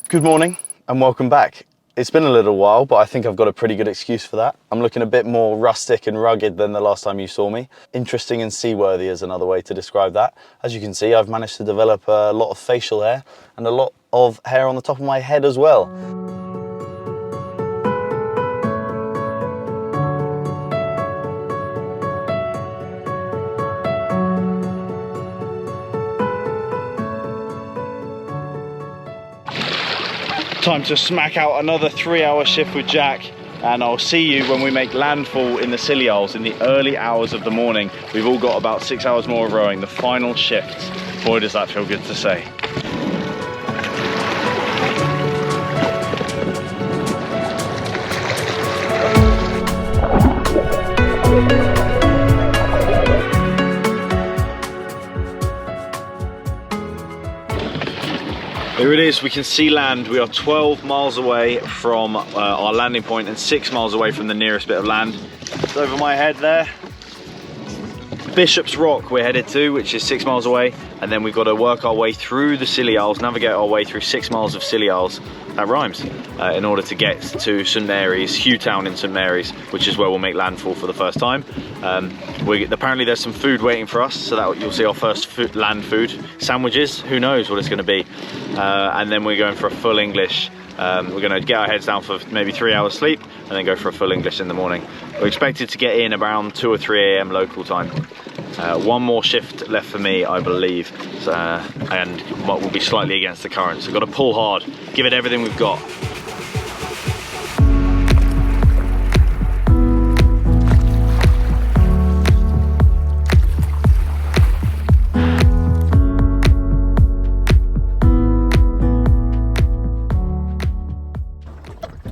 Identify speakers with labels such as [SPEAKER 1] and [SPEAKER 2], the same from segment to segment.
[SPEAKER 1] Good morning and welcome back. It's been a little while, but I think I've got a pretty good excuse for that. I'm looking a bit more rustic and rugged than the last time you saw me. Interesting and seaworthy is another way to describe that. As you can see, I've managed to develop a lot of facial hair and a lot of hair on the top of my head as well. Time to smack out another 3-hour shift with Jack, and I'll see you when we make landfall in the Scilly Isles in the early hours of the morning. We've all got about 6 hours more of rowing, the final shift. Boy, does that feel good to say. Here it is, we can see land. We are 12 miles away from our landing point and 6 miles away from the nearest bit of land. It's over my head there. Bishop's Rock we're headed to, which is 6 miles away, and then we've got to work our way through the Scilly Isles, navigate our way through 6 miles of Scilly Isles, that rhymes, in order to get to St Mary's, Hugh in St Mary's, which is where we'll make landfall for the first time. Apparently there's some food waiting for us, so that you'll see our first land food. Sandwiches, who knows what it's going to be. And then we're going for a full English. We're going to get our heads down for maybe 3 hours sleep and then go for a full English in the morning. We're expected to get in around 2 or 3 a.m. local time. One more shift left for me, I believe, and what will be slightly against the current. So we've got to pull hard, give it everything we've got.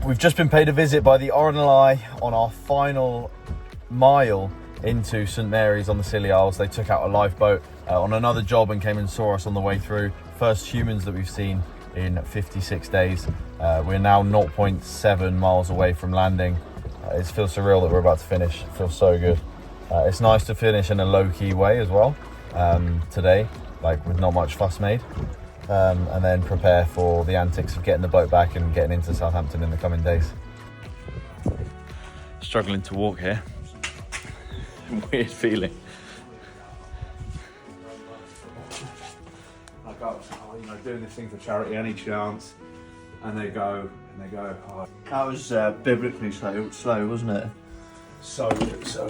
[SPEAKER 1] We've just been paid a visit by the RNLI on our final mile into St Mary's on the Scilly Isles. They took out a lifeboat on another job and came and saw us on the way through. First humans that we've seen in 56 days. We're now 0.7 miles away from landing. It feels surreal that we're about to finish. It feels so good. It's nice to finish in a low-key way as well today, like with not much fuss made. And then prepare for the antics of getting the boat back and getting into Southampton in the coming days. Struggling to walk here. Weird feeling.
[SPEAKER 2] I go, doing this thing for charity any chance, and they go, oh.
[SPEAKER 3] That was biblically slow, wasn't it?
[SPEAKER 2] So slow.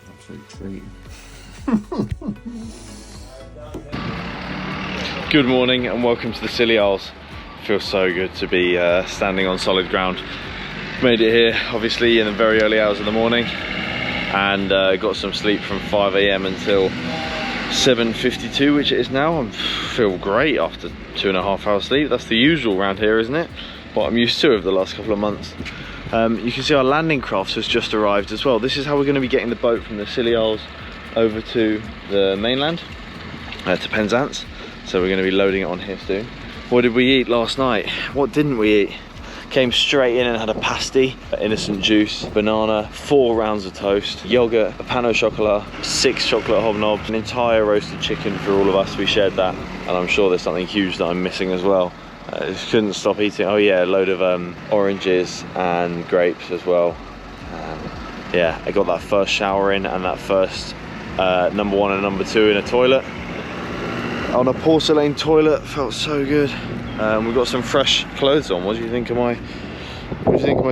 [SPEAKER 3] Absolute treat.
[SPEAKER 1] Good morning and welcome to the Scilly Isles. Feels so good to be standing on solid ground. Made it here obviously in the very early hours of the morning, and got some sleep from 5 a.m. until 7:52, which it is now. I feel great after 2.5 hours sleep. That's the usual around here, isn't it? What I'm used to over the last couple of months. You can see our landing craft has just arrived as well. This is how we're going to be getting the boat from the Scilly Isles over to the mainland, to Penzance. So we're going to be loading it on here soon. What did we eat last night? What didn't we eat? Came straight in and had a pasty, innocent juice, banana, 4 rounds of toast, yogurt, a pan au chocolat, 6 chocolate hobnobs, an entire roasted chicken for all of us. We shared that, and I'm sure there's something huge that I'm missing as well. Just couldn't stop eating. Oh yeah, a load of oranges and grapes as well. Yeah, I got that first shower in and that first number 1 and number 2 in a toilet. On a porcelain toilet, felt so good. We've got some fresh clothes on. What do you think of my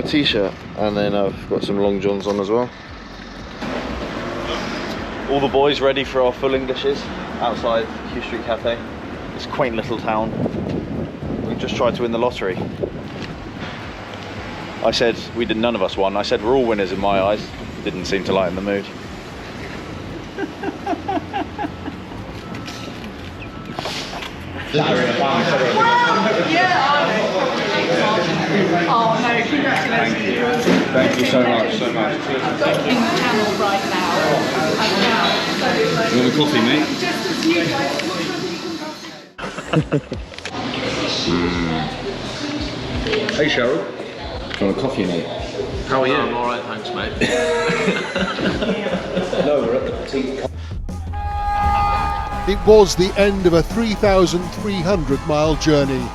[SPEAKER 1] t-shirt? And then I've got some long johns on as well. All the boys ready for our full Englishes outside Hugh Street Cafe. This quaint little town. We just tried to win the lottery. I said none of us won. I said we're all winners in my eyes. Didn't seem to lighten the mood.
[SPEAKER 4] Oh no, congratulations.
[SPEAKER 2] Thank you so much.
[SPEAKER 4] I'm in the channel right now.
[SPEAKER 2] You want a coffee, mate?
[SPEAKER 4] Just as you guys.
[SPEAKER 2] Hey Cheryl. Do you want a coffee, mate?
[SPEAKER 3] How are you? I'm alright, thanks, mate.
[SPEAKER 2] No, we're at the petite.
[SPEAKER 5] it was the end of a 3,300-mile journey.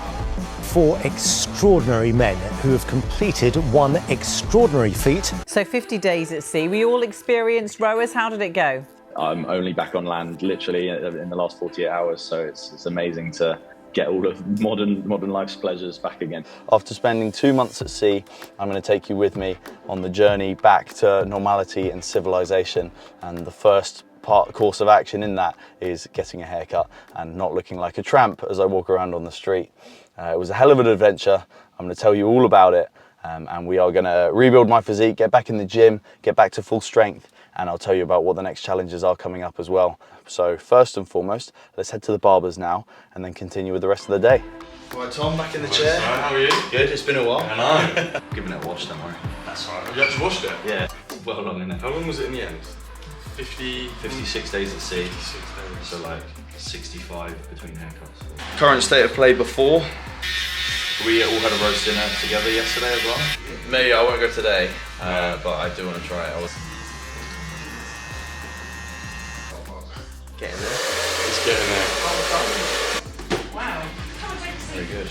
[SPEAKER 6] 4 extraordinary men who have completed one extraordinary feat.
[SPEAKER 7] So 50 days at sea. We all experienced rowers. How did it go?
[SPEAKER 1] I'm only back on land literally in the last 48 hours, so it's amazing to get all of modern life's pleasures back again. After spending 2 months at sea, I'm going to take you with me on the journey back to normality and civilization. And the first course of action in that is getting a haircut and not looking like a tramp as I walk around on the street. It was a hell of an adventure. I'm going to tell you all about it, and we are going to rebuild my physique, get back in the gym, get back to full strength, and I'll tell you about what the next challenges are coming up as well. So first and foremost, let's head to the barbers now and then continue with the rest of the day. Right, Tom, back in the chair.
[SPEAKER 2] How are you?
[SPEAKER 1] Good, it's been a while.
[SPEAKER 2] I know.
[SPEAKER 1] Giving it a wash, don't worry.
[SPEAKER 2] That's right. Have you actually washed it?
[SPEAKER 1] Yeah, well long in it.
[SPEAKER 2] How long was it in the end?
[SPEAKER 1] 56 days at sea.
[SPEAKER 2] 56 days.
[SPEAKER 1] So like 65 between haircuts. Current state of play before. We all had a roast dinner together yesterday as well. Me, I won't go today, but I do want to try it. Getting there.
[SPEAKER 2] It's getting there.
[SPEAKER 4] Wow.
[SPEAKER 1] Very good.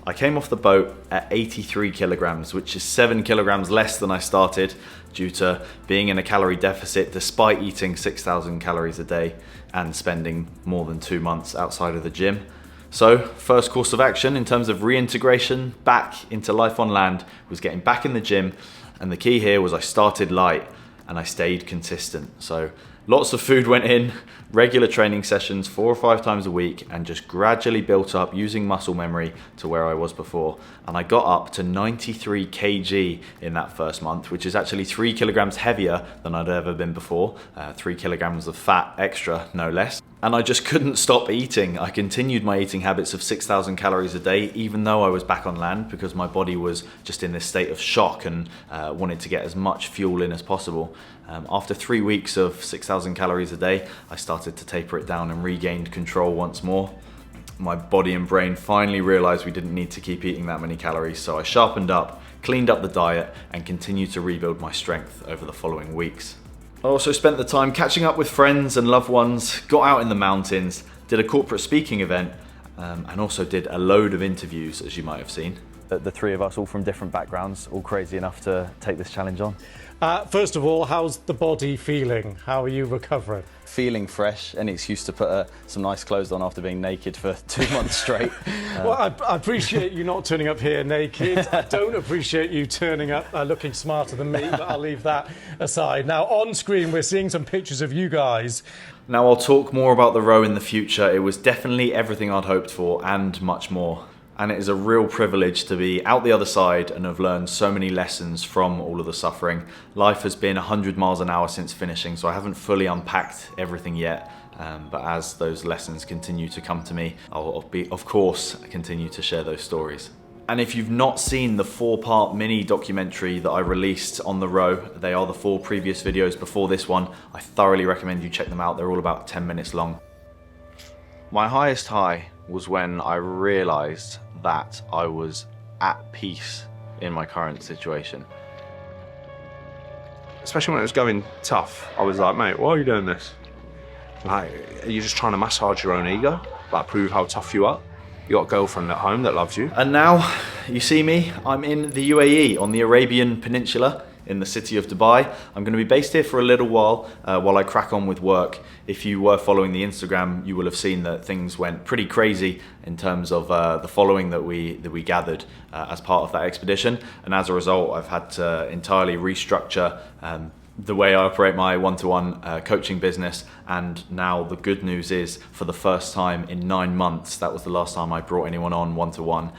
[SPEAKER 1] I came off the boat at 83 kilograms, which is 7 kilograms less than I started due to being in a calorie deficit despite eating 6,000 calories a day and spending more than 2 months outside of the gym. So, first course of action in terms of reintegration back into life on land was getting back in the gym, and the key here was I started light and I stayed consistent. So lots of food went in, regular training sessions 4 or 5 times a week, and just gradually built up using muscle memory to where I was before. And I got up to 93 kg in that first month, which is actually 3 kilograms heavier than I'd ever been before. 3 kilograms of fat extra, no less. And I just couldn't stop eating. I continued my eating habits of 6,000 calories a day, even though I was back on land, because my body was just in this state of shock and wanted to get as much fuel in as possible. After 3 weeks of 6,000 calories a day, I started to taper it down and regained control once more. My body and brain finally realized we didn't need to keep eating that many calories, so I sharpened up, cleaned up the diet, and continued to rebuild my strength over the following weeks. I also spent the time catching up with friends and loved ones, got out in the mountains, did a corporate speaking event, and also did a load of interviews, as you might have seen. The 3 of us, all from different backgrounds, all crazy enough to take this challenge on.
[SPEAKER 6] First of all, how's the body feeling? How are you recovering?
[SPEAKER 1] Feeling fresh, any excuse to put some nice clothes on after being naked for 2 months straight.
[SPEAKER 6] Well, I appreciate you not turning up here naked. I don't appreciate you turning up looking smarter than me, but I'll leave that aside. Now, on screen, we're seeing some pictures of you guys.
[SPEAKER 1] Now, I'll talk more about the row in the future. It was definitely everything I'd hoped for and much more. And it is a real privilege to be out the other side and have learned so many lessons from all of the suffering. Life has been 100 miles an hour since finishing, so I haven't fully unpacked everything yet. But as those lessons continue to come to me, I'll of course continue to share those stories. And if you've not seen the 4-part mini documentary that I released on the row, they are the 4 previous videos before this one, I thoroughly recommend you check them out. They're all about 10 minutes long. My highest high was when I realized that I was at peace in my current situation.
[SPEAKER 2] Especially when it was going tough, I was like, mate, why are you doing this? Like, are you just trying to massage your own ego? Like, prove how tough you are? You got a girlfriend at home that loves you.
[SPEAKER 1] And now, you see me, I'm in the UAE on the Arabian Peninsula in the city of Dubai. I'm going to be based here for a little while I crack on with work. If you were following the Instagram, you will have seen that things went pretty crazy in terms of the following that we gathered as part of that expedition. And as a result, I've had to entirely restructure the way I operate my one-to-one coaching business. And now the good news is, for the first time in 9 months, that was the last time I brought anyone on one-to-one,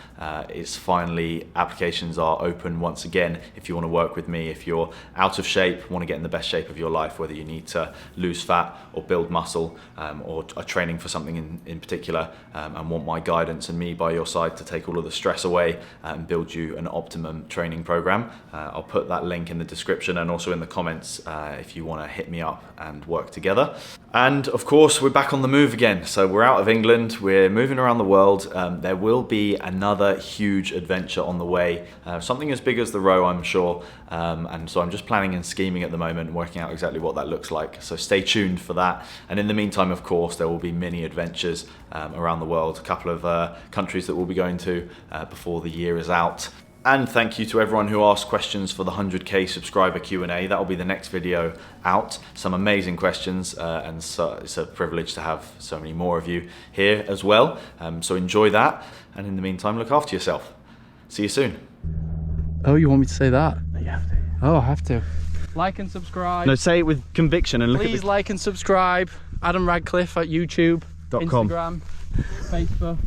[SPEAKER 1] it's finally, applications are open once again if you want to work with me. If you're out of shape, want to get in the best shape of your life, whether you need to lose fat or build muscle, or are training for something in particular, and want my guidance and me by your side to take all of the stress away and build you an optimum training program, I'll put that link in the description and also in the comments comments if you want to hit me up and work together. And of course, we're back on the move again. So we're out of England, we're moving around the world. There will be another huge adventure on the way, something as big as the row, I'm sure. And so I'm just planning and scheming at the moment, working out exactly what that looks like. So stay tuned for that. And in the meantime, of course, there will be many adventures around the world, a couple of countries that we'll be going to before the year is out. And thank you to everyone who asked questions for the 100k subscriber Q&A. That'll be the next video out. Some amazing questions, and so it's a privilege to have so many more of you here as well. So enjoy that, and in the meantime, look after yourself. See you soon.
[SPEAKER 8] Oh, you want me to say that?
[SPEAKER 6] You have to.
[SPEAKER 8] Oh, I have to. Like and subscribe.
[SPEAKER 1] No, say it with conviction and look
[SPEAKER 8] Please like and subscribe. Adam Radcliffe at YouTube,
[SPEAKER 1] .com.
[SPEAKER 8] Instagram, Facebook.